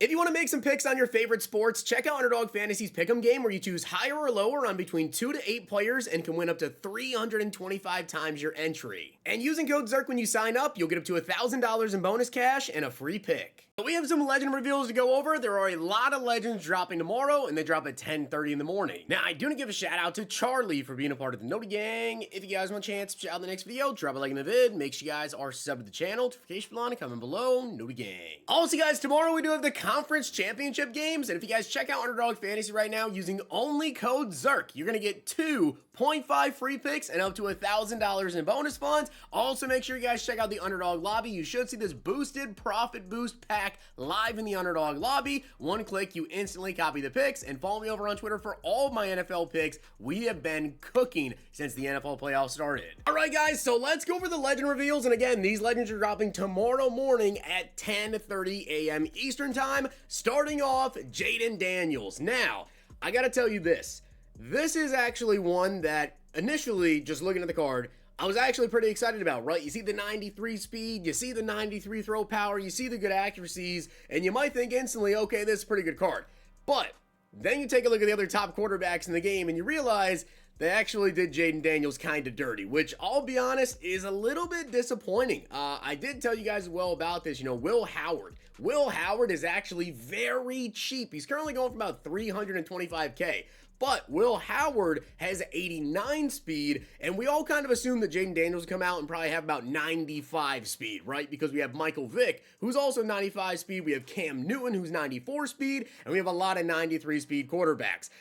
If you want to make some picks on your favorite sports, check out Underdog Fantasy's Pick'em game where you choose higher or lower on between 2 to 8 players and can win up to 325 times your entry. And using code ZERK when you sign up, you'll get up to $1,000 in bonus cash and a free pick. But we have some legend reveals to go over. There are a lot of legends dropping tomorrow, and they drop at 10:30 in the morning. Now, I do want to give a shout out to Charlie for being a part of the Noti Gang. If you guys want a chance to check out the next video, drop a like in the vid. Make sure you guys are subbed to the channel. Notification bell on, comment below. Noti Gang. Also, guys, tomorrow we do have the conference championship games, and if you guys check out Underdog Fantasy right now using only code ZERK, you're going to get 2.5 free picks and up to $1,000 in bonus funds. Also, make sure you guys check out the Underdog lobby. You should see this boosted profit boost pack live in the Underdog lobby. One click, you instantly copy the picks, and follow me over on Twitter for all of my NFL picks. We have been cooking since the NFL playoffs started. All right, guys, so let's go over the legend reveals, and again, these legends are dropping tomorrow morning at 10:30 a.m. Eastern time. Starting off, Jayden Daniels. Now, I gotta tell you this. This is actually one that initially, just looking at the card, I was actually pretty excited about, right? You see the 93 speed, you see the 93 throw power, you see the good accuracies, and you might think instantly, okay, this is a pretty good card. But then you take a look at the other top quarterbacks in the game and you realize they actually did Jayden Daniels kind of dirty, which I'll be honest is a little bit disappointing. I did tell you guys well about this, Will Howard. Will Howard is actually very cheap. He's currently going for about 325K. But Will Howard has 89 speed, and we all kind of assume that Jayden Daniels will come out and probably have about 95 speed, right? Because we have Michael Vick, who's also 95 speed. We have Cam Newton, who's 94 speed, and we have a lot of 93 speed quarterbacks.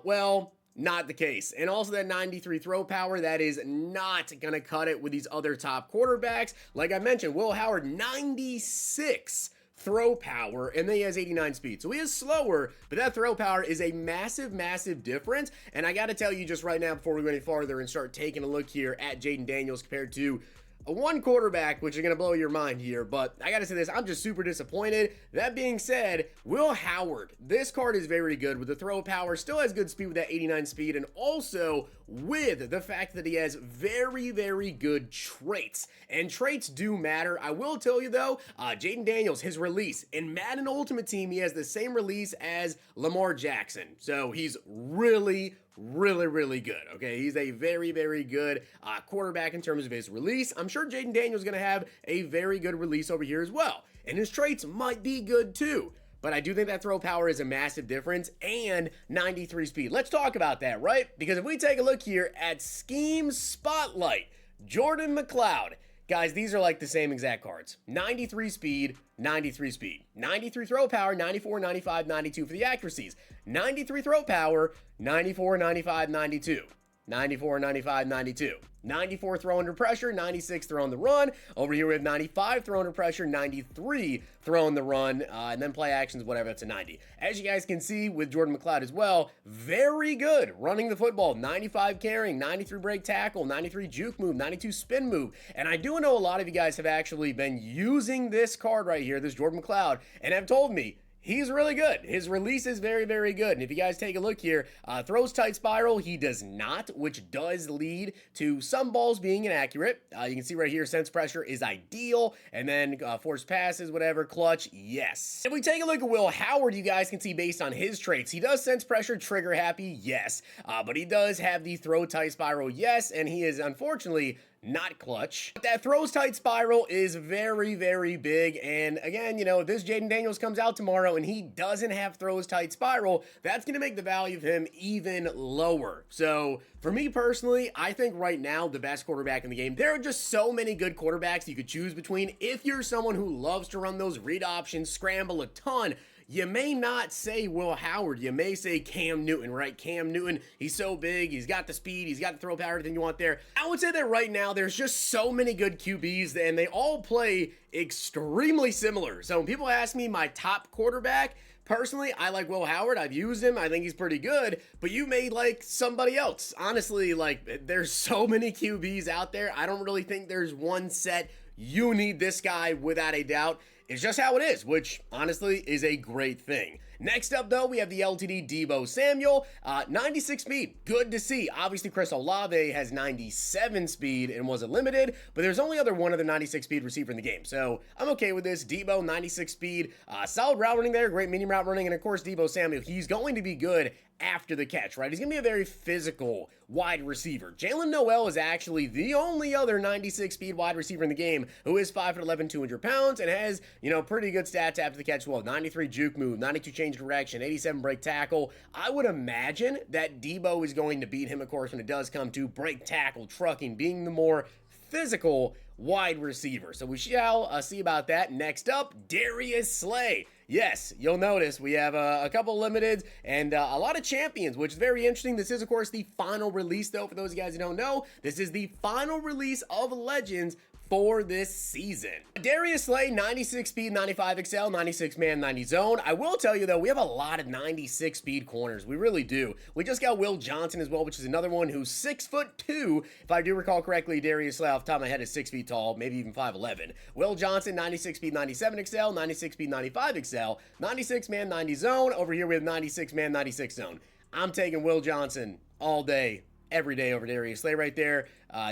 Well, not the case. And also that 93 throw power, that is not going to cut it with these other top quarterbacks. Like I mentioned, Will Howard, 96 throw power, and then he has 89 speed. So he is slower, but that throw power is a massive, massive difference. And I got to tell you just right now before we go any farther and start taking a look here at Jayden Daniels compared to one quarterback, which is going to blow your mind here, but I got to say this, I'm just super disappointed. That being said, Will Howard, this card is very good with the throw power, still has good speed with that 89 speed, and also with the fact that he has very, very good traits, and traits do matter. I will tell you though, Jayden Daniels, his release, in Madden Ultimate Team, he has the same release as Lamar Jackson, so he's really good. Okay, he's a very, very good quarterback in terms of his release. I'm sure Jayden Daniels is going to have a very good release over here as well, and his traits might be good too. But I do think that throw power is a massive difference, and 93 speed. Let's talk about that, right? Because if we take a look here at Scheme Spotlight, Jordan McLoud. Guys, these are like the same exact cards. 93 speed, 93 speed. 93 throw power, 94, 95, 92 for the accuracies. 93 throw power, 94, 95, 92. 94, 95, 92. 94 throw under pressure, 96 throw on the run. Over here we have 95 throw under pressure, 93 throw on the run, and then play actions, whatever, that's a 90. As you guys can see with Jordan McLeod as well, very good running the football, 95 carrying, 93 break tackle, 93 juke move, 92 spin move. And I do know a lot of you guys have actually been using this card right here, this Jordan McLeod, and have told me, he's really good. His release is very, very good. And if you guys take a look here, throws tight spiral, he does not, which does lead to some balls being inaccurate. You can see right here, sense pressure is ideal. And then forced passes, whatever, clutch, yes. If we take a look at Will Howard, you guys can see based on his traits, he does sense pressure, trigger happy, yes. But he does have the throw tight spiral, yes. And he is unfortunately not clutch. But that throws tight spiral is very, very big. And again, if this Jayden Daniels comes out tomorrow and he doesn't have throws tight spiral, that's going to make the value of him even lower. So for me personally, I think right now the best quarterback in the game, there are just so many good quarterbacks you could choose between. If you're someone who loves to run those read options, scramble a ton, you may not say Will Howard. You may say Cam Newton, right? Cam Newton, he's so big. He's got the speed. He's got the throw power, everything you want there. I would say that right now there's just so many good QBs and they all play extremely similar. So when people ask me my top quarterback, personally, I like Will Howard. I've used him. I think he's pretty good, but you may like somebody else. Honestly, like there's so many QBs out there. I don't really think there's one set. You need this guy without a doubt. it's just how it is, which honestly is a great thing. Next up, though, we have the LTD Deebo Samuel, 96 speed. Good to see. Obviously, Chris Olave has 97 speed and wasn't limited, but there's only one other 96 speed receiver in the game. So I'm okay with this. Deebo, 96 speed, solid route running there, great medium route running, and of course, Deebo Samuel, he's going to be good after the catch, right? He's going to be a very physical wide receiver. Jalen Noel is actually the only other 96 speed wide receiver in the game who is 5'11", 200 pounds, and has, pretty good stats after the catch as well. 93 juke move, 92 change direction, 87 break tackle. I would imagine that Deebo is going to beat him, of course, when it does come to break tackle, trucking, being the more physical wide receiver. So we shall see about that. Next up, Darius Slay. Yes, you'll notice we have a couple limiteds and a lot of champions, which is very interesting. This is, of course, the final release, though, for those of you guys who don't know. This is the final release of Legends for this season. Darius Slay, 96 speed, 95 XL, 96 man, 90 zone. I will tell you though, we have a lot of 96 speed corners. We really do. We just got Will Johnson as well, which is another one who's 6'2". If I do recall correctly, Darius Slay off the top of my head is 6 feet tall, maybe even 5'11". Will Johnson, 96 speed, 97 XL, 96 speed, 95 XL, 96 man, 90 zone. Over here we have 96 man, 96 zone. I'm taking Will Johnson all day, every day over Darius Slay right there.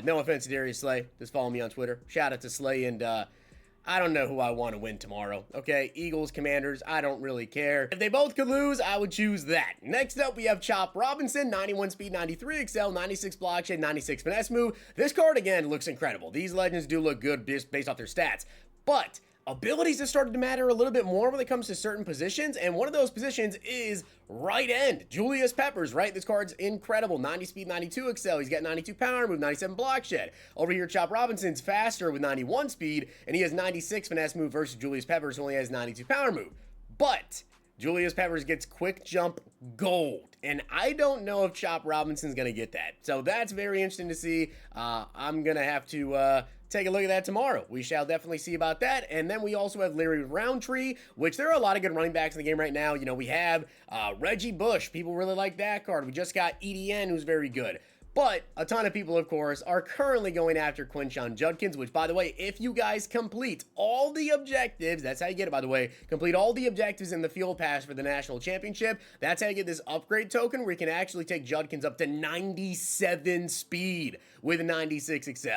No offense to Darius Slay. Just follow me on Twitter. Shout out to Slay, and I don't know who I want to win tomorrow. Okay, Eagles, Commanders, I don't really care. If they both could lose, I would choose that. Next up, we have Chop Robinson, 91 speed, 93 XL, 96 block shed, 96 finesse move. This card, again, looks incredible. These legends do look good based off their stats, but abilities have started to matter a little bit more when it comes to certain positions, and one of those positions is right end. Julius Peppers, right? This card's incredible. 90 speed, 92 XL. He's got 92 power move, 97 block shed. Over here, Chop Robinson's faster with 91 speed, and he has 96 finesse move versus Julius Peppers, who only has 92 power move. But Julius Peppers gets quick jump gold, and I don't know if Chop Robinson's going to get that. So that's very interesting to see. I'm going to have to take a look at that tomorrow. We shall definitely see about that. And then we also have Larry Roundtree, which there are a lot of good running backs in the game right now. We have Reggie Bush. People really like that card. We just got EDN, who's very good. But a ton of people, of course, are currently going after Quinshon Judkins, which, by the way, if you guys complete all the objectives, that's how you get it, by the way, complete all the objectives in the field pass for the national championship, that's how you get this upgrade token where you can actually take Judkins up to 97 speed with a 96 XL.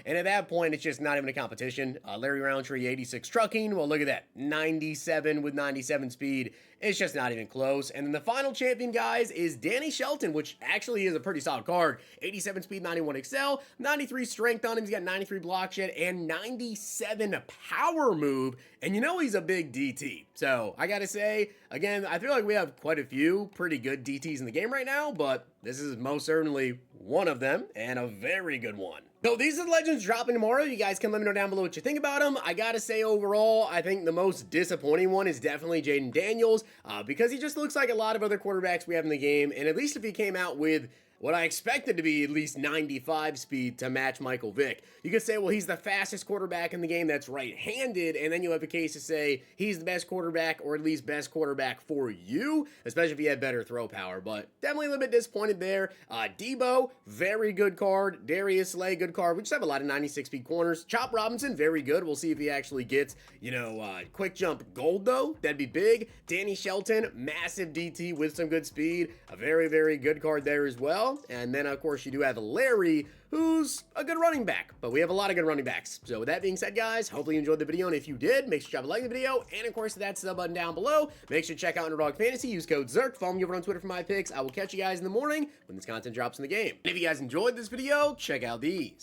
And at that point, it's just not even a competition. Larry Roundtree, 86 trucking. Well, look at that. 97 with 97 speed. It's just not even close. And then the final champion, guys, is Danny Shelton, which actually is a pretty solid card. 87 speed, 91 XL, 93 strength on him. He's got 93 block shed and 97 power move. And he's a big DT. So I got to say, again, I feel like we have quite a few pretty good DTs in the game right now, but this is most certainly one of them, and a very good one. So these are the legends dropping tomorrow. You guys can let me know down below what you think about them. I gotta say, overall, I think the most disappointing one is definitely Jayden Daniels, because he just looks like a lot of other quarterbacks we have in the game, and at least if he came out with what I expected to be at least 95 speed to match Michael Vick. You could say, well, he's the fastest quarterback in the game that's right-handed, and then you have a case to say he's the best quarterback, or at least best quarterback for you, especially if he had better throw power, but definitely a little bit disappointed there. Deebo, very good card. Darius Slay, good card. We just have a lot of 96 speed corners. Chop Robinson, very good. We'll see if he actually gets, quick jump gold, though. That'd be big. Danny Shelton, massive DT with some good speed. A very, very good card there as well. And then, of course, you do have Larry, who's a good running back, but we have a lot of good running backs. So with that being said, guys, hopefully you enjoyed the video, and if you did, make sure to drop a like on the video, and of course, that sub button down below. Make sure to check out Underdog Fantasy, use code ZIRK, follow me over on Twitter for my picks. I will catch you guys in the morning when this content drops in the game. And if you guys enjoyed this video, check out these.